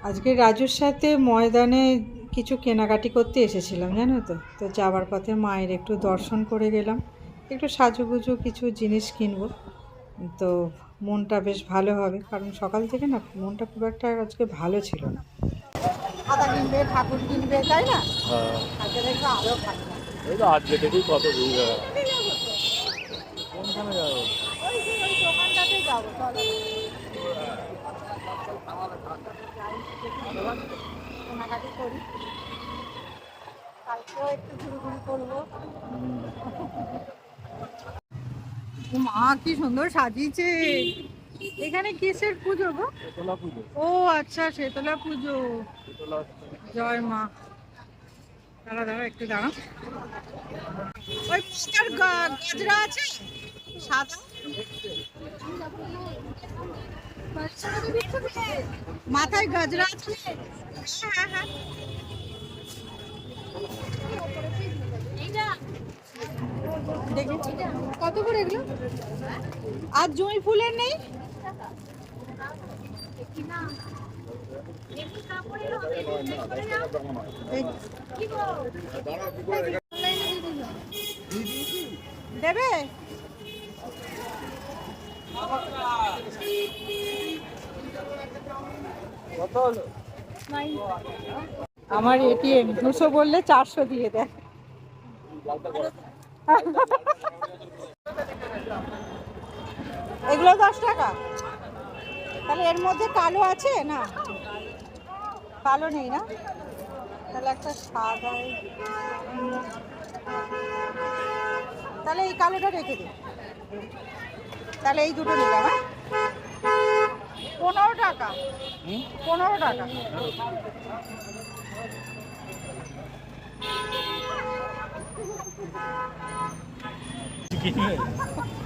আজকে রাজুর সাথে ময়দানে কিছু কেনাকাটি করতে এসেছিলাম, জানো তো। তো যাওয়ার পথে মায়ের একটু দর্শন করে গেলাম, একটু সাজুগুজু কিছু জিনিস কিনবো। তো মনটা বেশ ভালো হবে, কারণ সকাল থেকে না মনটা খুব একটা আজকে ভালো ছিল না। খাতা কিনবে, ঠাকুর কিনবে, তাই না? আজকে দেখবো আরো ভালো লাগবে। এই তো আজকে থেকেই কত ভিড় হয়। কোনখানে যাবো? ওই দোকানটাতে যাবো, চলো কেনাকাটি করি, কালকেও একটু ঘুরঘুরি করবো। মা কি সুন্দর সাজিয়েছে। এখানে কিসের পুজো গো? শীতলা পুজো। ও আচ্ছা, শীতলা পুজো। জয় মা। দাঁড়া দাঁড়া একটু দাঁড়া। ওই পাতার গজরা আছে সাদা, মাথায় গজরা আছে। হ্যাঁ হ্যাঁ হ্যাঁ, দেখি কত করে এগুলো। আর জুঁই ফুলের নেই? দেবে? আমার এটিএম 200 বললে 400 দিয়ে দেয়। এগুলো 10 টাকা। তাহলে এর মধ্যে কালো আছে না? কালো নেই না? তাহলে একটা সাদা, তাহলে এই কালোটা রেখে দিই। তাহলে এই দুটো নিলাম। হ্যাঁ 15 টাকা। 15 টাকা। কিনবে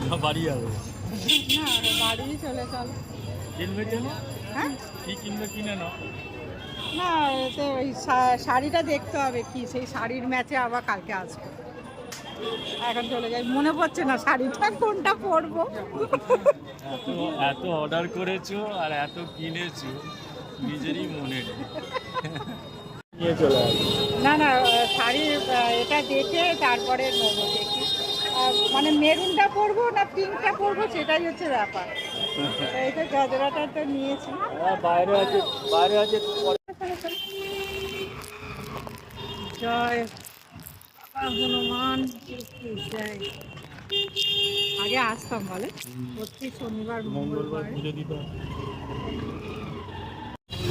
না বাড়ি যাবে? না বাড়ি চলে চল। কিনবে কেন? হ্যাঁ কি কিনবে কিনে নাও। না, তো ওই শাড়িটা দেখতে হবে, কি সেই শাড়ির ম্যাচে আবার কালকে আসবো। এখন চলে যাই, মনে পড়ছে না শাড়িটা কোনটা পরবো। এত এত অর্ডার করেছো আর এত কিনেছো, নিজেরই মনে নেই। নিয়ে চলে আসবে। না না, শাড়ি এটা দেখে তারপরে নেবো, দেখি মানে মেরুনটা পরবো না পিঙ্কটা পরবো, সেটাই হচ্ছে ব্যাপার। এই তো গজরাটা তো নিয়েছি। বাইরে আছে, বাইরে আছে। জয় হনুমান জয়। আগে আসতাম বলে, প্রতি শনিবার মঙ্গলবার মঙ্গলবার পুজো দিতে হয়।